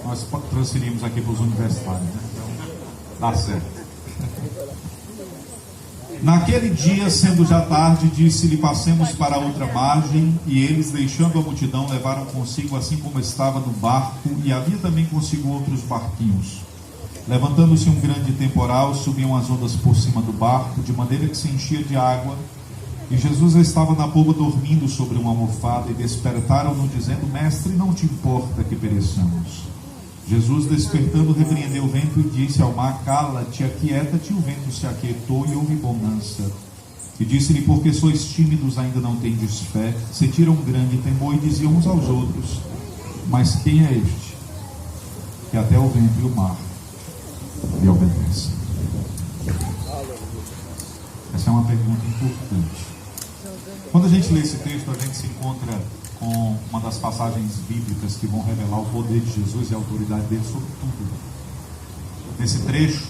Nós transferimos aqui para os universitários, né? Então, dá certo. Naquele dia, sendo já tarde, disse-lhe: passemos para outra margem. E eles, deixando a multidão, levaram consigo, assim como estava, no barco, e havia também consigo outros barquinhos. Levantando-se um grande temporal, subiam as ondas por cima do barco, de maneira que se enchia de água. E Jesus estava na popa dormindo sobre uma almofada, e despertaram-no, dizendo: Mestre, não te importa que pereçamos? Jesus, despertando, repreendeu o vento e disse ao mar: cala-te, aquieta-te. E o vento se aquietou e houve bonança. E disse-lhe: porque sois tímidos, ainda não tendes fé? Sentiram um grande temor e diziam uns aos outros: mas quem é este, que até o vento e o mar lhe obedecem? Essa é uma pergunta importante. Quando a gente lê esse texto, a gente se encontra com uma das passagens bíblicas que vão revelar o poder de Jesus e a autoridade dele sobre tudo. Nesse trecho,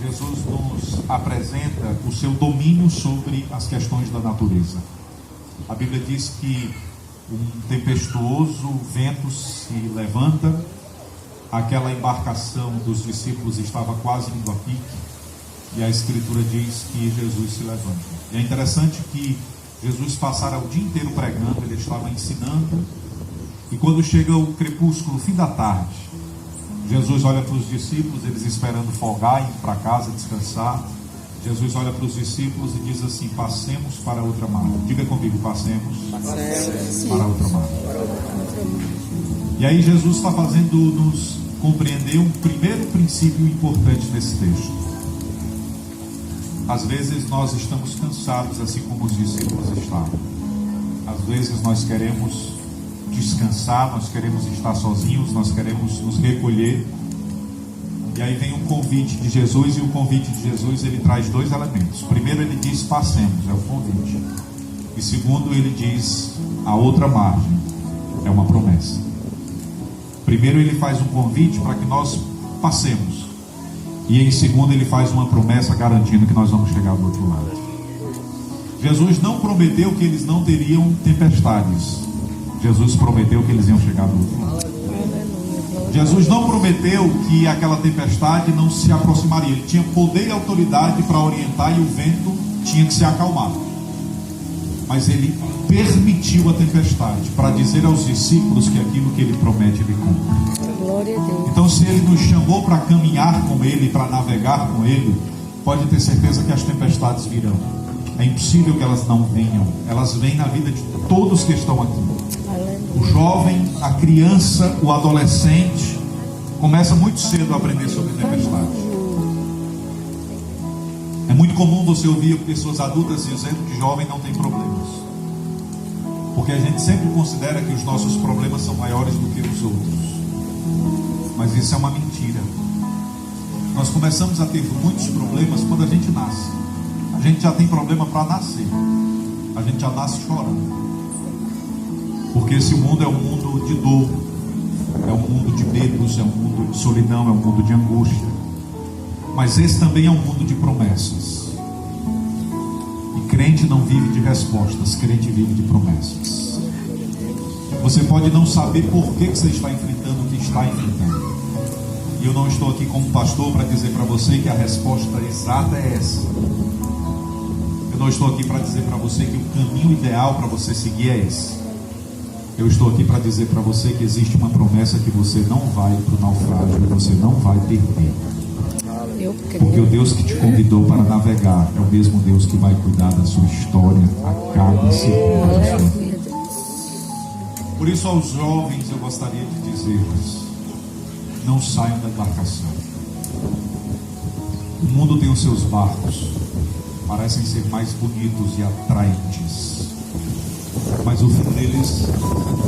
Jesus nos apresenta o seu domínio sobre as questões da natureza. A Bíblia diz que um tempestuoso vento se levanta, aquela embarcação dos discípulos estava quase indo a pique, e a Escritura diz que Jesus se levanta. E é interessante que Jesus passara o dia inteiro pregando, ele estava ensinando, e quando chega o crepúsculo, fim da tarde, Jesus olha para os discípulos, eles esperando folgar, indo para casa, descansar. Jesus olha para os discípulos e diz assim: passemos para outra margem. Diga comigo: passemos para outra margem. E aí Jesus está fazendo-nos compreender um primeiro princípio importante nesse texto. Às vezes nós estamos cansados, assim como os discípulos estavam. Às vezes nós queremos descansar, nós queremos estar sozinhos, nós queremos nos recolher. E aí vem um convite de Jesus, e o convite de Jesus, ele traz dois elementos. Primeiro, ele diz: passemos, é o convite. E segundo, ele diz: a outra margem, é uma promessa. Primeiro, ele faz um convite para que nós passemos. E em segundo, ele faz uma promessa garantindo que nós vamos chegar do outro lado. Jesus não prometeu que eles não teriam tempestades. Jesus prometeu que eles iam chegar do outro lado. Jesus não prometeu que aquela tempestade não se aproximaria. Ele tinha poder e autoridade para orientar, e o vento tinha que se acalmar. Mas ele permitiu a tempestade para dizer aos discípulos que aquilo que ele promete, ele cumpre. Glória a Deus. Então, se ele nos chamou para caminhar com ele, para navegar com ele, pode ter certeza que as tempestades virão. É impossível que elas não venham. Elas vêm na vida de todos que estão aqui. O jovem, a criança, o adolescente começa muito cedo a aprender sobre tempestades. É muito comum você ouvir pessoas adultas dizendo que jovem não tem problemas, porque a gente sempre considera que os nossos problemas são maiores do que os outros. Mas isso é uma mentira. Nós começamos a ter muitos problemas quando a gente nasce. A gente já tem problema para nascer. A gente já nasce chorando. Porque esse mundo é um mundo de dor, é um mundo de medos, é um mundo de solidão, é um mundo de angústia. Mas esse também é um mundo de promessas. E crente não vive de respostas, crente vive de promessas. Você pode não saber por que você está enfrentando o que está enfrentando. E eu não estou aqui como pastor para dizer para você que a resposta exata é essa. Eu não estou aqui para dizer para você que o caminho ideal para você seguir é esse. Eu estou aqui para dizer para você que existe uma promessa que você não vai para o naufrágio, e você não vai perder. Porque o Deus que te convidou para navegar é o mesmo Deus que vai cuidar da sua história a cada segundo. Por isso, aos jovens eu gostaria de dizer-lhes: não saiam da embarcação. O mundo tem os seus barcos, parecem ser mais bonitos e atraentes, mas o fim deles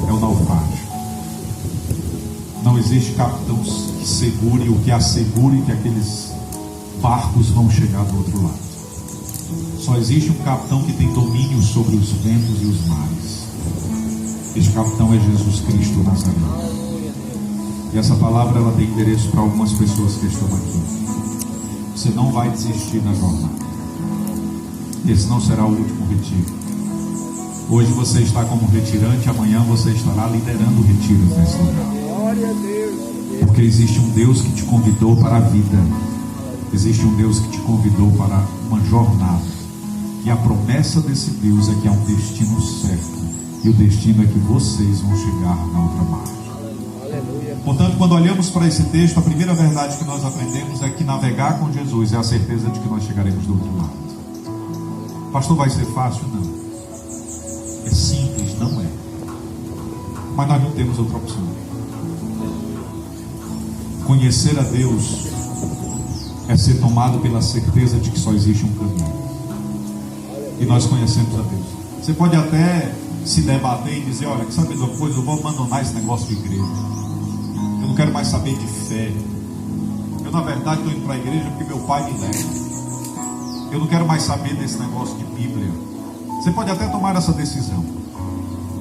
é o naufrágio. Não existe capitão que segure ou que assegure que aqueles barcos vão chegar do outro lado. Só existe um capitão que tem domínio sobre os ventos e os mares. Este capitão é Jesus Cristo Nazareno. E essa palavra, ela tem endereço para algumas pessoas que estão aqui. Você não vai desistir na jornada. Esse não será o último retiro. Hoje você está como retirante, amanhã você estará liderando retiros nesse lugar. Porque existe um Deus que te convidou para a vida. Existe um Deus que te convidou para uma jornada. E a promessa desse Deus é que há um destino certo. E o destino é que vocês vão chegar na outra margem. Portanto, quando olhamos para esse texto, a primeira verdade que nós aprendemos é que navegar com Jesus é a certeza de que nós chegaremos do outro lado. Pastor, vai ser fácil? Não. É simples? Não é. Mas nós não temos outra opção. Conhecer a Deus é ser tomado pela certeza de que só existe um caminho. E nós conhecemos a Deus. Você pode até se debater e dizer: olha, que sabe de uma coisa, eu vou abandonar esse negócio de igreja. Eu não quero mais saber de fé. Eu, na verdade, estou indo para a igreja porque meu pai me leva. Eu não quero mais saber desse negócio de Bíblia. Você pode até tomar essa decisão.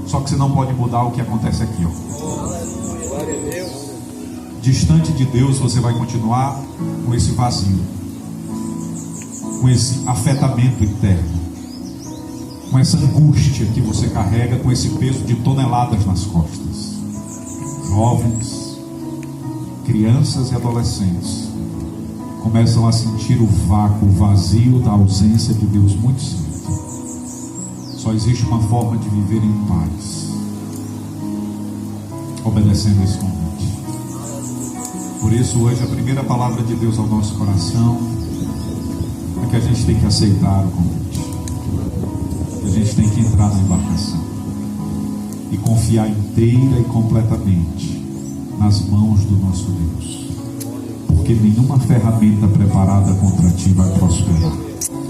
Só que você não pode mudar o que acontece aqui, ó. Distante de Deus, você vai continuar com esse vazio, com esse afetamento interno, com essa angústia que você carrega, com esse peso de toneladas nas costas. Jovens, crianças e adolescentes começam a sentir o vácuo, o vazio da ausência de Deus muito cedo. Só existe uma forma de viver em paz, obedecendo esse convite. Por isso, hoje, a primeira palavra de Deus ao nosso coração é que a gente tem que aceitar o convite. A gente tem que entrar na embarcação e confiar inteira e completamente nas mãos do nosso Deus. Porque nenhuma ferramenta preparada contra ti vai prosperar.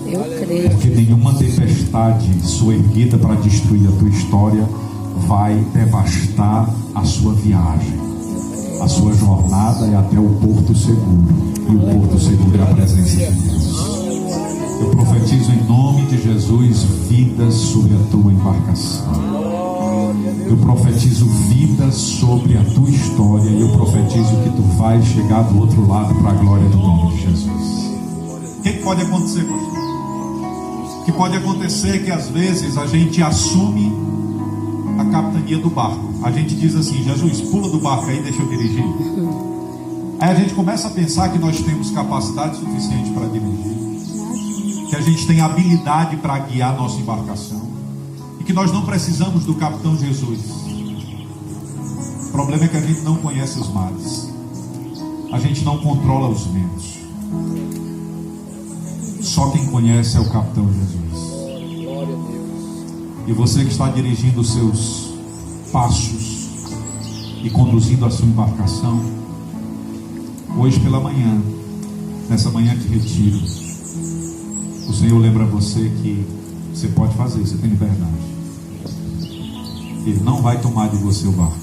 Eu creio. Porque nenhuma tempestade soerguida para destruir a tua história vai devastar a sua viagem. A sua jornada é até o porto seguro. E o porto seguro é a presença de Deus. Eu profetizo em nome de Jesus vidas sobre a tua embarcação. Eu profetizo vidas sobre a tua história. E eu profetizo que tu vais chegar do outro lado para a glória do nome de Jesus. O que pode acontecer, pastor? O que pode acontecer é que às vezes a gente assume a capitania do barco. A gente diz assim: Jesus, pula do barco aí, deixa eu dirigir. Aí a gente começa a pensar que nós temos capacidade suficiente para dirigir, que a gente tem habilidade para guiar nossa embarcação e que nós não precisamos do capitão Jesus. O problema é que a gente não conhece os mares, a gente não controla os ventos. Só quem conhece é o capitão Jesus. E você que está dirigindo os seus passos e conduzindo a sua embarcação, hoje pela manhã, nessa manhã de retiro, o Senhor lembra você que você pode fazer, você tem liberdade. Ele não vai tomar de você o barco.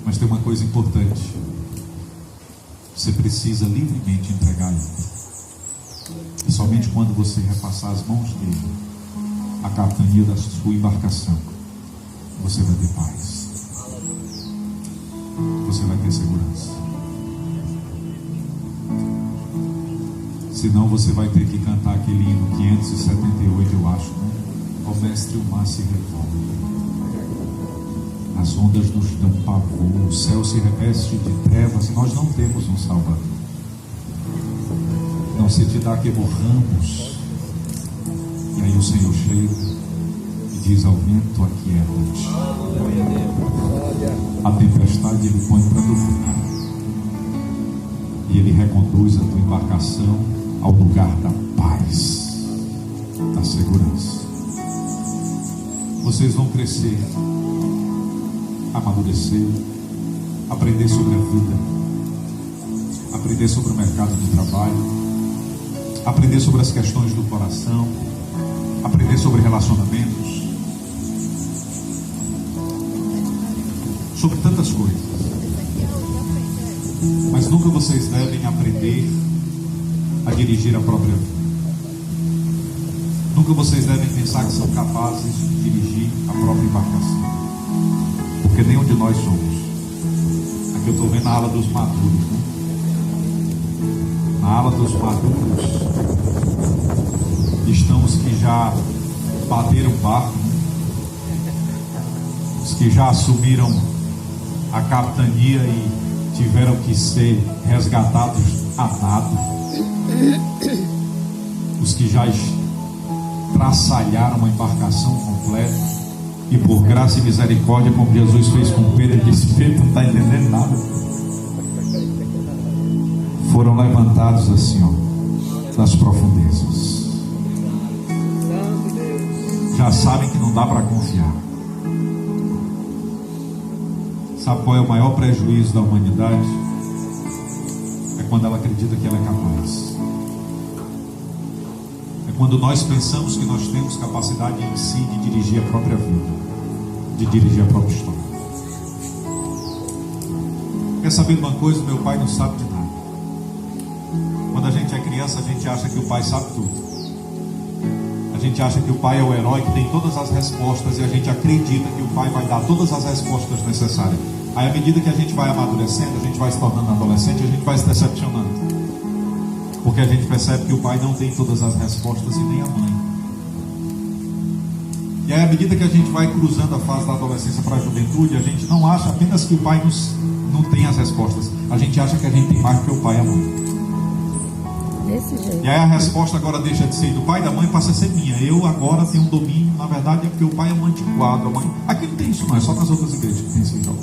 Mas tem uma coisa importante: você precisa livremente entregar ele. E somente quando você repassar as mãos dele a capitania da sua embarcação, você vai ter paz, você vai ter segurança. Senão você vai ter que cantar aquele hino 578, eu acho, né? Ó mestre, o mar se revolve, as ondas nos dão pavor, o céu se reveste de trevas e nós não temos um Salvador. Não se te dá que morramos. E aí o Senhor chega e diz ao vento: aquieta-te. A tempestade ele põe para dormir. E ele reconduz a tua embarcação ao lugar da paz, da segurança. Vocês vão crescer, amadurecer, aprender sobre a vida, aprender sobre o mercado de trabalho, aprender sobre as questões do coração, aprender sobre relacionamentos, sobre tantas coisas. Mas nunca vocês devem aprender a dirigir a própria vida. Nunca vocês devem pensar que são capazes de dirigir a própria embarcação, porque nenhum de nós somos. Aqui eu estou vendo a ala dos maduros, né? Na ala dos maduros estão os que já bateram barco, os que já assumiram a capitania e tiveram que ser resgatados a nado, os que já traçalharam uma embarcação completa e por graça e misericórdia, como Jesus fez com Pedro, ele disse: Pedro, não está entendendo nada, foram levantados assim, ó, das profundezas. Já sabem que não dá para confiar. Sabe qual é o maior prejuízo da humanidade? É quando ela acredita que ela é capaz. É quando nós pensamos que nós temos capacidade em si de dirigir a própria vida, de dirigir a própria história. Quer saber de uma coisa? Meu pai não sabe de nada. Quando a gente é criança, a gente acha que o pai sabe tudo. A gente acha que o pai é o herói que tem todas as respostas, e a gente acredita que o pai vai dar todas as respostas necessárias. Aí, à medida que a gente vai amadurecendo, a gente vai se tornando adolescente, a gente vai se decepcionando, porque a gente percebe que o pai não tem todas as respostas e nem a mãe. E aí, à medida que a gente vai cruzando a fase da adolescência para a juventude, a gente não acha apenas que o pai não tem as respostas, a gente acha que a gente tem mais do que o pai e a mãe. Desse jeito. E aí a resposta agora deixa de ser do pai e da mãe, passa a ser minha. Eu agora tenho um domínio. Na verdade é porque o pai é um antiquado, a mãe... Aqui não tem isso não, é só nas outras igrejas que tem esse jogo.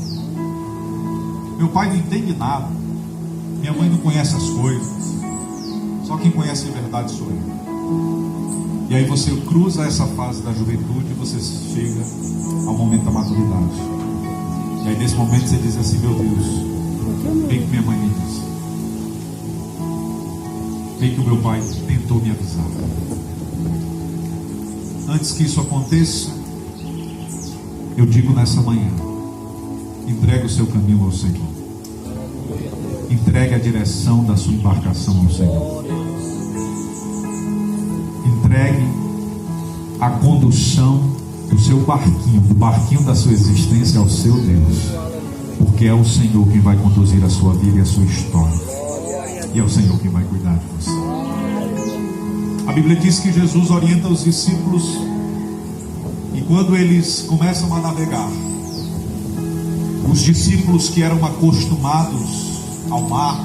Meu pai não entende nada, minha mãe não conhece as coisas, só quem conhece a verdade sou eu. E aí você cruza essa fase da juventude e você chega ao momento da maturidade. E aí nesse momento você diz assim: meu Deus, bem que minha mãe me disse, bem que o meu pai tentou me avisar. Antes que isso aconteça, eu digo nessa manhã: entregue o seu caminho ao Senhor, entregue a direção da sua embarcação ao Senhor, entregue a condução do seu barquinho, do barquinho da sua existência ao seu Deus, porque é o Senhor quem vai conduzir a sua vida e a sua história, e é o Senhor quem vai cuidar de você. A Bíblia diz que Jesus orienta os discípulos, e quando eles começam a navegar, os discípulos que eram acostumados ao mar,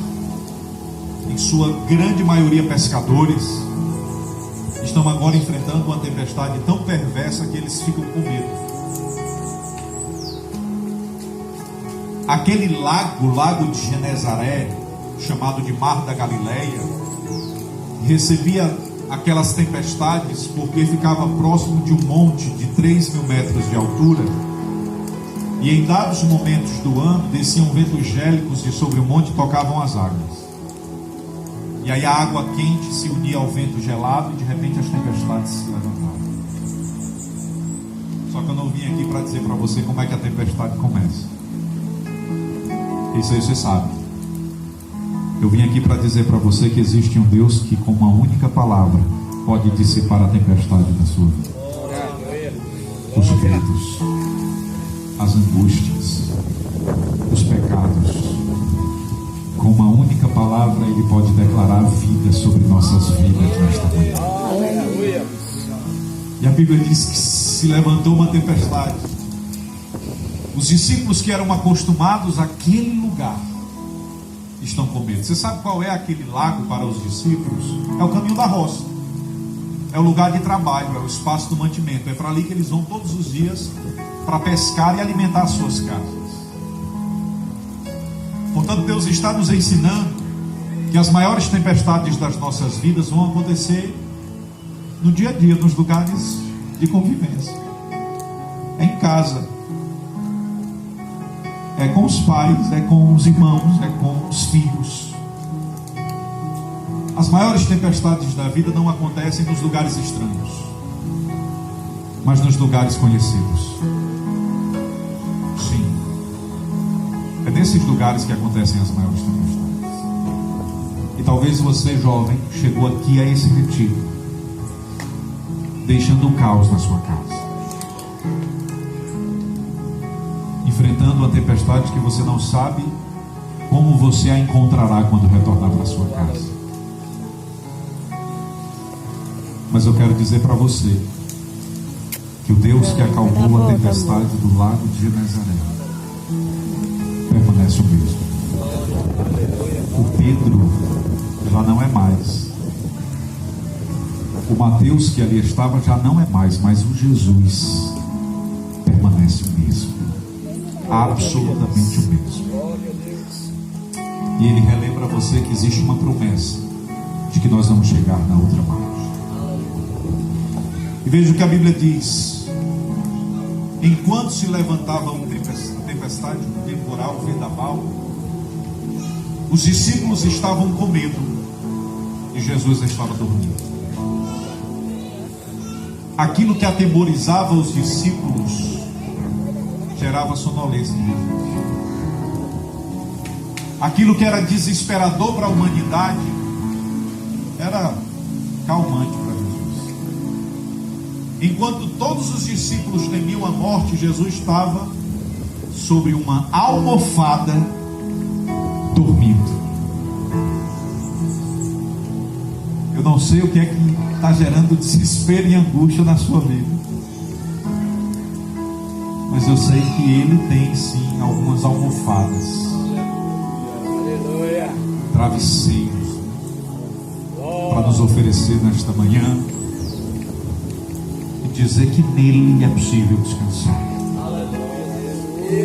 em sua grande maioria pescadores, estão agora enfrentando uma tempestade tão perversa que eles ficam com medo. Aquele lago de Genezaré, chamado de Mar da Galileia, recebia aquelas tempestades porque ficava próximo de um monte de 3.000 metros de altura, e em dados momentos do ano desciam ventos gélicos de sobre o monte e tocavam as águas, e aí a água quente se unia ao vento gelado e de repente as tempestades se levantavam. Só que eu não vim aqui para dizer para você como é que a tempestade começa, isso aí você sabe. Eu vim aqui para dizer para você que existe um Deus que com uma única palavra pode dissipar a tempestade da sua vida. Os medos, as angústias, os pecados. Com uma única palavra Ele pode declarar vida sobre nossas vidas nesta manhã. E a Bíblia diz que se levantou uma tempestade. Os discípulos que eram acostumados àquele lugar estão com medo. Você sabe qual é aquele lago para os discípulos? É o caminho da roça, é o lugar de trabalho, é o espaço do mantimento. É para ali que eles vão todos os dias para pescar e alimentar as suas casas. Portanto, Deus está nos ensinando que as maiores tempestades das nossas vidas vão acontecer no dia a dia, nos lugares de convivência. É em casa, é com os pais, é com os irmãos, é com os filhos. As maiores tempestades da vida não acontecem nos lugares estranhos, mas nos lugares conhecidos. Sim, é nesses lugares que acontecem as maiores tempestades. E talvez você, jovem, chegou aqui a esse retiro deixando o caos na sua casa, enfrentando uma tempestade que você não sabe como você a encontrará quando retornar para a sua casa. Mas eu quero dizer para você que o Deus que acalmou a tempestade do lago de Genezaré permanece o mesmo. O Pedro já não é mais. O Mateus que ali estava já não é mais, mas o Jesus permanece o mesmo. Absolutamente o mesmo. E ele relembra a você que existe uma promessa de que nós vamos chegar na outra margem. E veja o que a Bíblia diz: enquanto se levantava uma tempestade, um temporal, um vendaval, os discípulos estavam com medo e Jesus estava dormindo. Aquilo que atemorizava os discípulos gerava sonolência em Jesus. Aquilo que era desesperador para a humanidade era calmante para Jesus. Enquanto todos os discípulos temiam a morte, Jesus estava sobre uma almofada dormindo. Eu não sei o que é que está gerando desespero e angústia na sua vida, mas eu sei que Ele tem sim algumas almofadas, travesseiros para nos oferecer nesta manhã e dizer que nele é possível descansar.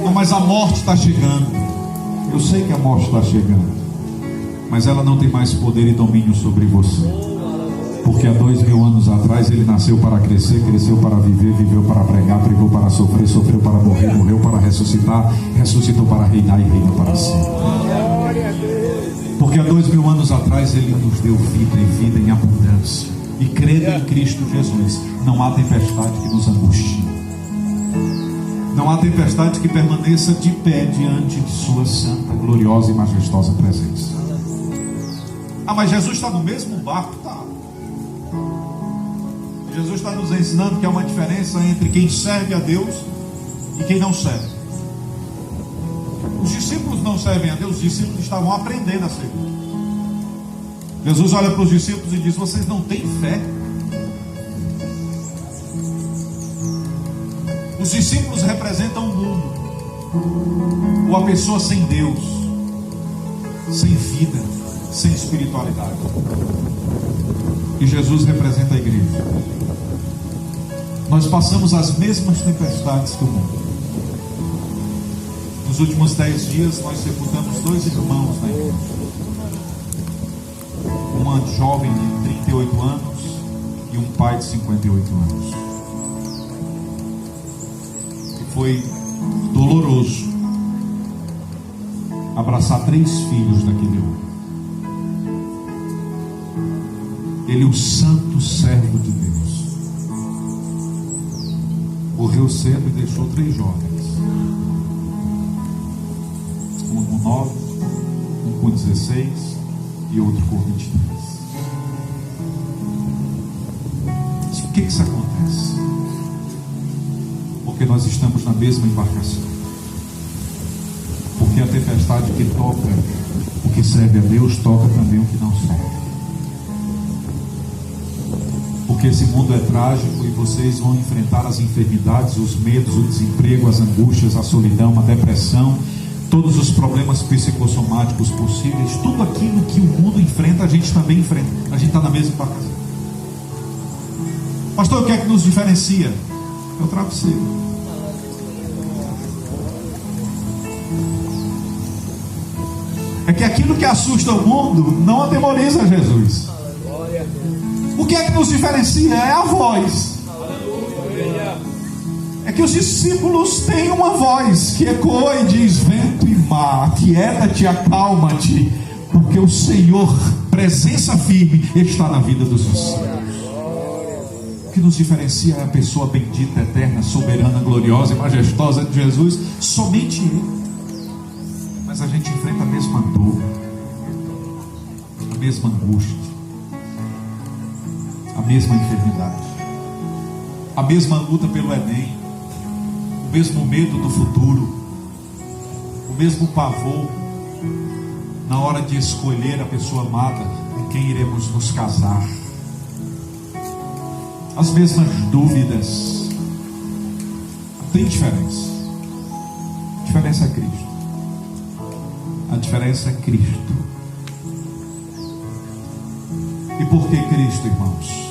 Não, mas a morte está chegando. Eu sei que a morte está chegando, mas ela não tem mais poder e domínio sobre você, porque há 2000 anos atrás ele nasceu para crescer, cresceu para viver, viveu para pregar, pregou para sofrer, sofreu para morrer, morreu para ressuscitar, ressuscitou para reinar e reina para sempre. Porque há 2000 anos atrás ele nos deu vida e vida em abundância. E crendo em Cristo Jesus, não há tempestade que nos angustie. Não há tempestade que permaneça de pé diante de sua santa, gloriosa e majestosa presença. Ah, mas Jesus está no mesmo barco? Tá. Jesus está nos ensinando que há uma diferença entre quem serve a Deus e quem não serve. Os discípulos não servem a Deus, os discípulos estavam aprendendo a servir. Jesus olha para os discípulos e diz: vocês não têm fé. Os discípulos representam o mundo, ou a pessoa sem Deus, sem vida, sem espiritualidade. E Jesus representa a igreja. Nós passamos as mesmas tempestades que o mundo. Nos últimos 10 dias nós sepultamos 2 irmãos na igreja. Uma jovem de 38 anos e um pai de 58 anos. E foi doloroso abraçar 3 filhos daquele homem. Ele, o santo servo de Deus, morreu cedo e deixou 3 jovens. Um com 9, um com 16 e outro com 23. Mas por que isso acontece? Porque nós estamos na mesma embarcação. Porque a tempestade que toca o que serve a Deus toca também o que não serve. Porque esse mundo é trágico e vocês vão enfrentar as enfermidades, os medos, o desemprego, as angústias, a solidão, a depressão, todos os problemas psicossomáticos possíveis. Tudo aquilo que o mundo enfrenta, a gente também enfrenta. A gente está na mesma embarcação. Pastor, o que é que nos diferencia? É o travesseiro. É que aquilo que assusta o mundo não atemoriza Jesus. O que é que nos diferencia? É a voz. É que os discípulos têm uma voz que ecoa e diz: vento e mar, aquieta-te, acalma-te, porque o Senhor, presença firme, está na vida dos discípulos. O que nos diferencia é a pessoa bendita, eterna, soberana, gloriosa e majestosa de Jesus. Somente Ele. Mas a gente enfrenta a mesma dor, a mesma angústia, a mesma enfermidade, a mesma luta pelo Éden, o mesmo medo do futuro, o mesmo pavor na hora de escolher a pessoa amada com quem iremos nos casar, as mesmas dúvidas, tem diferença. A diferença é Cristo. A diferença é Cristo. E por que Cristo, irmãos?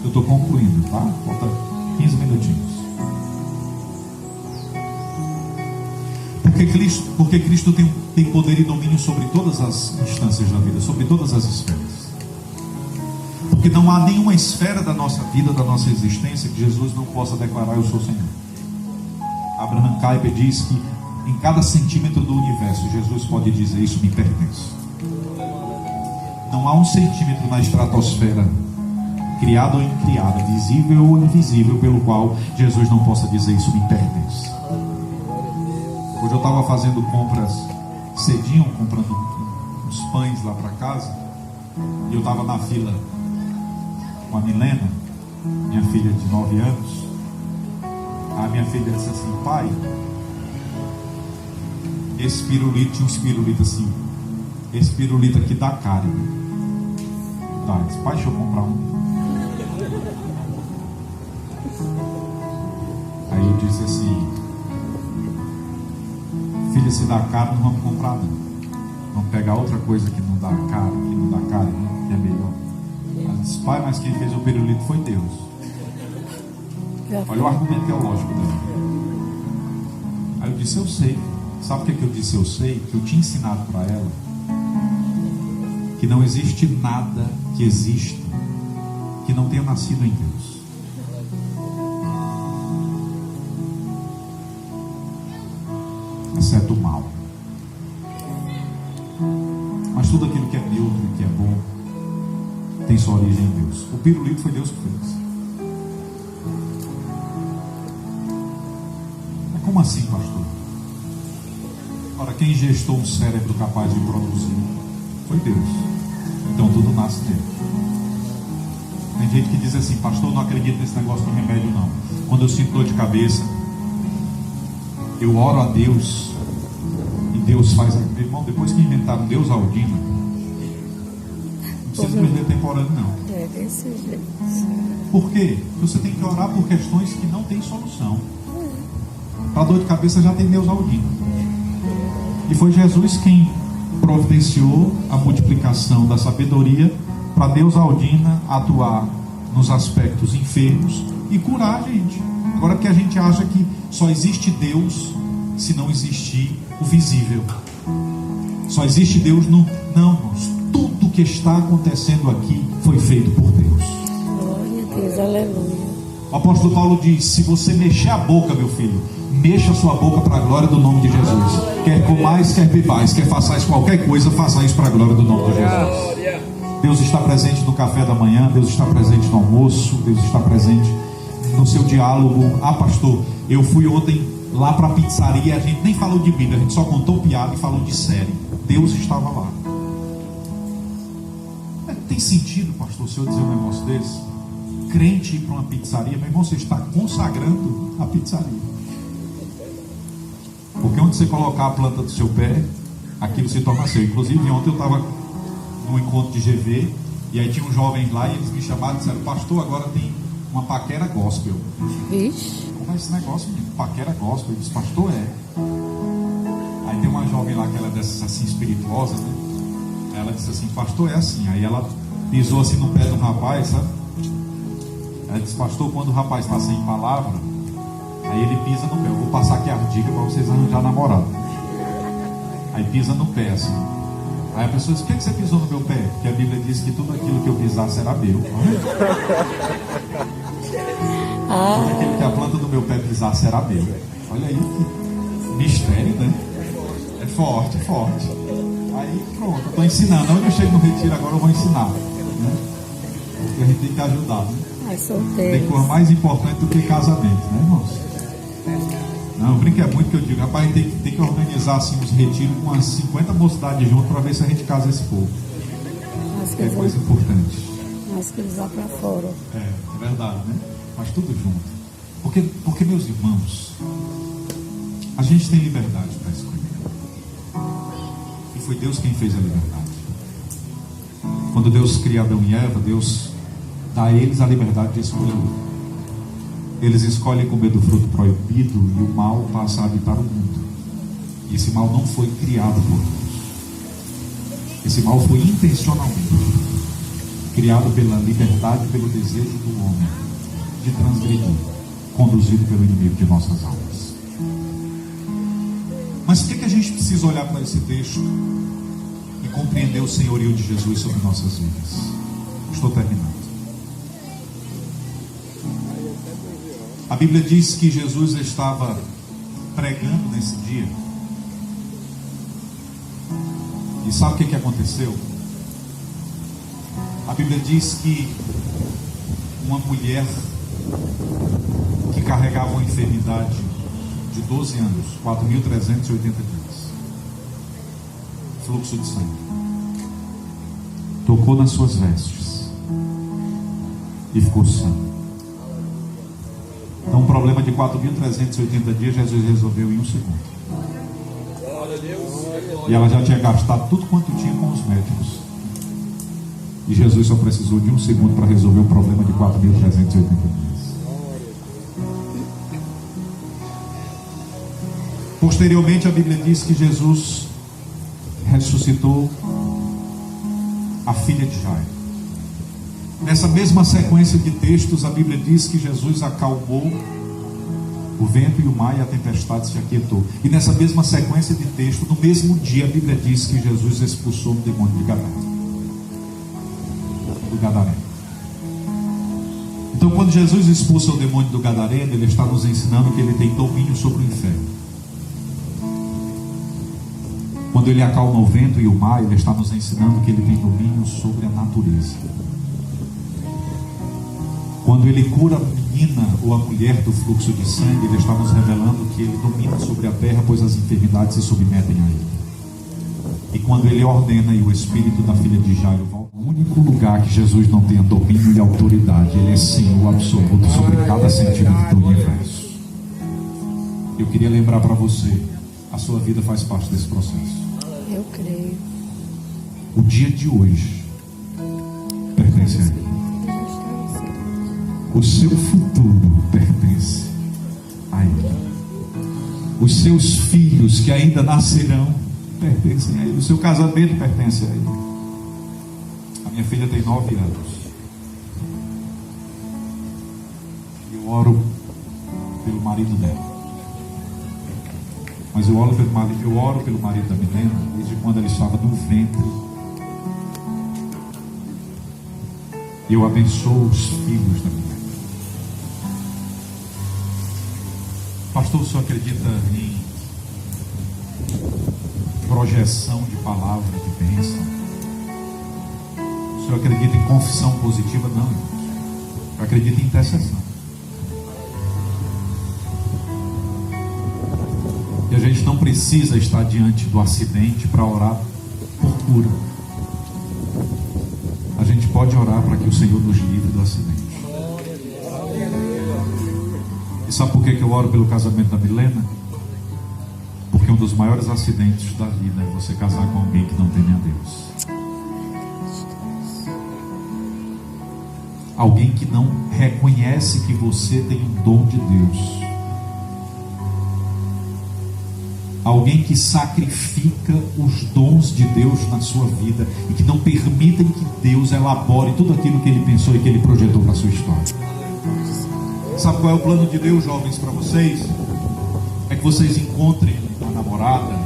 Eu estou concluindo, tá? Falta 15 minutinhos. Porque Cristo tem poder e domínio sobre todas as instâncias da vida, sobre todas as esferas. Porque não há nenhuma esfera da nossa vida, da nossa existência, que Jesus não possa declarar: eu sou Senhor. Abraham Kuyper diz que em cada centímetro do universo, Jesus pode dizer: isso me pertence. Não há um centímetro na estratosfera, criado ou incriada, visível ou invisível, pelo qual Jesus não possa dizer: isso me pertence. Hoje eu estava fazendo compras cedinho, comprando uns pães lá para casa, e eu estava na fila com a Milena, minha filha de 9 anos. A minha filha disse assim: pai, esse pirulito, tinha uns pirulitos assim, esse pirulito aqui dá cárie. Tá, disse: pai, deixa eu comprar um. Aí eu disse assim: filha, se dá caro, não vamos comprar não. Vamos pegar outra coisa que não dá caro, que é melhor. Ela disse: pai, mas quem fez o pirulito foi Deus. Olha o argumento teológico dela. Aí eu disse: eu sei. Sabe o que eu disse? Eu sei que eu tinha ensinado para ela que não existe nada que exista que não tenha nascido em Deus. Exceto o mal. Mas tudo aquilo que é neutro e que é bom tem sua origem em Deus. O pirulito foi Deus que fez. Mas como assim, pastor? Ora, quem gestou um cérebro capaz de produzir foi Deus. Então tudo nasce dele. Tem gente que diz assim: pastor, não acredito nesse negócio de remédio não. Quando eu sinto dor de cabeça, eu oro a Deus e Deus faz. Irmão, depois que inventaram Deus Aldina, não precisa perder temporâneo não. É desse jeito. Por quê? Você tem que orar por questões que não tem solução. Para dor de cabeça já tem Deus Aldina. E foi Jesus quem providenciou a multiplicação da sabedoria para Deus Aldina atuar nos aspectos enfermos e curar a gente. Agora, que a gente acha que só existe Deus se não existir o visível. Só existe Deus no... Não, irmãos. Tudo que está acontecendo aqui foi feito por Deus. Glória a Deus, aleluia. O apóstolo Paulo diz: se você mexer a boca, meu filho, mexa a sua boca para a glória do nome de Jesus. Quer comais, quer bebais, quer façais qualquer coisa, faça isso para a glória do nome de Jesus. Deus está presente no café da manhã, Deus está presente no almoço, Deus está presente no seu diálogo. Ah, pastor, eu fui ontem lá para a pizzaria, a gente nem falou de Bíblia, a gente só contou piada e falou de série. Deus estava lá. Tem sentido, pastor, se eu dizer um negócio desse? Crente ir para uma pizzaria, meu irmão, você está consagrando a pizzaria. Porque onde você colocar a planta do seu pé, aquilo se torna seu. Inclusive, ontem eu estava num encontro de GV, e aí tinha um jovem lá, e eles me chamaram e disseram: pastor, agora tem uma paquera gospel. Vixe. Como é esse negócio, menino? Paquera gospel? Eu disse: pastor, é. Aí tem uma jovem lá que ela é dessas assim, espirituosa, né? Ela disse assim: pastor, é assim. Aí ela pisou assim no pé do rapaz, sabe? Ela disse: pastor, quando o rapaz está sem palavra, aí ele pisa no pé. Eu vou passar aqui a dica para vocês arranjar namorado. Aí pisa no pé assim. Aí a pessoa diz: por que você pisou no meu pé? Porque a Bíblia diz que tudo aquilo que eu pisar será meu. Tudo aquilo que a planta do meu pé pisar será meu. Olha aí que mistério, né? É forte, forte. Aí pronto, eu estou ensinando. Onde eu chego no retiro agora eu vou ensinar, né? Porque a gente tem que ajudar, né? Tem coisa mais importante do que casamento, né, irmãos? Não, brinca é muito que eu digo: rapaz, a gente tem que organizar assim uns retiros com umas 50 mocidades junto para ver se a gente casa esse povo. É coisa importante. Nós que usar para fora. É verdade, né? Mas tudo junto. Porque meus irmãos, a gente tem liberdade para escolher. E foi Deus quem fez a liberdade. Quando Deus cria Adão e Eva, Deus dá a eles a liberdade de escolher. eles escolhem comer do fruto proibido e o mal passa a habitar o mundo. E esse mal não foi criado por Deus. Esse mal foi intencionalmente criado pela liberdade e pelo desejo do homem de transgredir, conduzido pelo inimigo de nossas almas. Mas por que a gente precisa olhar para esse texto e compreender o senhorio de Jesus sobre nossas vidas? Estou terminando. A Bíblia diz que Jesus estava pregando nesse dia. E sabe o que aconteceu? A Bíblia diz que uma mulher que carregava uma enfermidade de 12 anos, 4.380 dias, fluxo de sangue, tocou nas suas vestes e ficou sã. Então, um problema de 4.380 dias, Jesus resolveu em um segundo. E ela já tinha gastado tudo quanto tinha com os médicos. E Jesus só precisou de um segundo para resolver o problema de 4.380 dias. Posteriormente, a Bíblia diz que Jesus ressuscitou a filha de Jairo. Nessa mesma sequência de textos, a Bíblia diz que Jesus acalmou o vento e o mar, e a tempestade se aquietou. E nessa mesma sequência de texto, no mesmo dia, a Bíblia diz que Jesus expulsou o demônio de Gadareno. Do Gadareno. Então, quando Jesus expulsa o demônio do Gadareno, ele está nos ensinando que ele tem domínio sobre o inferno. Quando ele acalma o vento e o mar, ele está nos ensinando que ele tem domínio sobre a natureza. Quando ele cura a menina ou a mulher do fluxo de sangue, ele está nos revelando que ele domina sobre a terra, pois as enfermidades se submetem a ele. E quando ele ordena e o espírito da filha de Jairo volta, o único lugar que Jesus não tenha domínio e autoridade, ele é Senhor absoluto sobre cada centímetro do universo. Eu queria lembrar para você, a sua vida faz parte desse processo. Eu creio. O dia de hoje pertence a ele. O seu futuro pertence a ele. Os seus filhos que ainda nascerão pertencem a ele. O seu casamento pertence a ele. A minha filha tem 9 anos. Eu oro pelo marido dela. Mas eu oro pelo marido da Milena desde quando ela estava no ventre. E eu abençoo os filhos da Milena. Pastor, o senhor acredita em projeção de palavra, de bênção? O senhor acredita em confissão positiva? Não, irmãos. Eu acredito em intercessão. E a gente não precisa estar diante do acidente para orar por cura. A gente pode orar para que o Senhor nos livre do acidente. E sabe por que eu oro pelo casamento da Milena? Porque um dos maiores acidentes da vida é você casar com alguém que não teme a Deus. Alguém que não reconhece que você tem um dom de Deus. Alguém que sacrifica os dons de Deus na sua vida e que não permitem que Deus elabore tudo aquilo que Ele pensou e que Ele projetou para a sua história. Sabe qual é o plano de Deus, jovens, para vocês? É que vocês encontrem a namorada,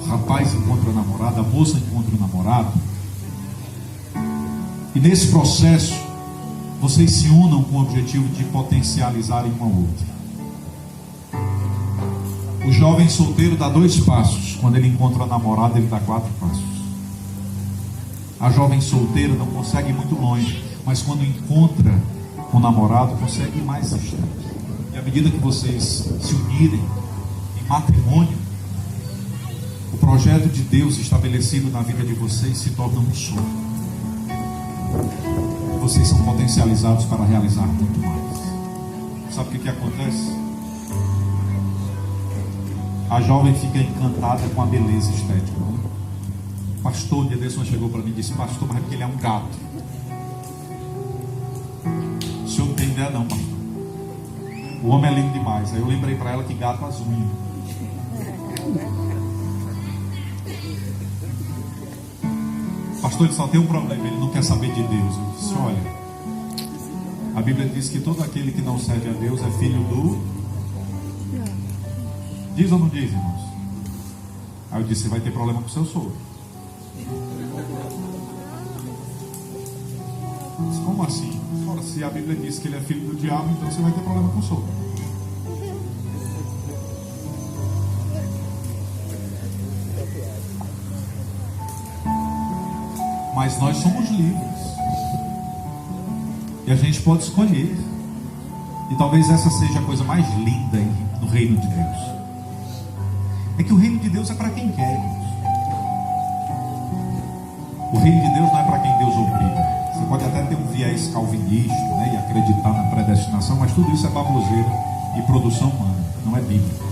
o rapaz encontra a namorada, a moça encontra o namorado. E nesse processo, vocês se unam com o objetivo de potencializarem uma outra. O jovem solteiro dá 2 passos. Quando ele encontra a namorada, ele dá 4 passos. A jovem solteira não consegue ir muito longe, mas quando encontra o namorado, consegue ir mais distante. E à medida que vocês se unirem em matrimônio, o projeto de Deus estabelecido na vida de vocês se torna um sonho. Vocês são potencializados para realizar muito mais. Sabe o que acontece? A jovem fica encantada com a beleza estética. Né? O pastor de Ederson chegou para mim e disse: pastor, mas é porque ele é um gato. O senhor não tem ideia não, pastor. O homem é lindo demais. Aí eu lembrei para ela que gato as unhas. Pastor, ele só tem um problema, ele não quer saber de Deus. Eu disse, olha, a Bíblia diz que todo aquele que não serve a Deus é filho do... Diz ou não diz, irmãos? Aí eu disse, você vai ter problema com o seu sogro. Mas como assim? Ora, se a Bíblia diz que ele é filho do diabo, então você vai ter problema com o sogro. Mas nós somos livres. E a gente pode escolher. E talvez essa seja a coisa mais linda no reino de Deus. É que o reino de Deus é para quem quer. O reino de Deus não é para quem Deus obriga. Você pode até ter um viés calvinista, né, e acreditar na predestinação, mas tudo isso é baboseira e produção humana, não é bíblico.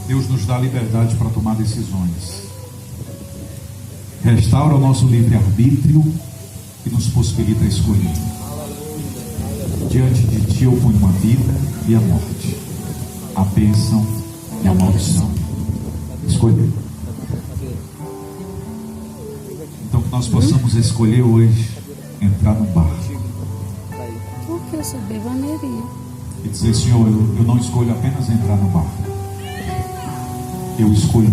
Deus nos dá liberdade para tomar decisões. Restaura o nosso livre-arbítrio e nos possibilita escolher. Diante de ti eu ponho a vida e a morte, a bênção e a maldição. Escolher. Então que nós possamos escolher hoje entrar no bar. Por que essa bebaneria? E dizer, Senhor, eu não escolho apenas entrar no bar. Eu escolho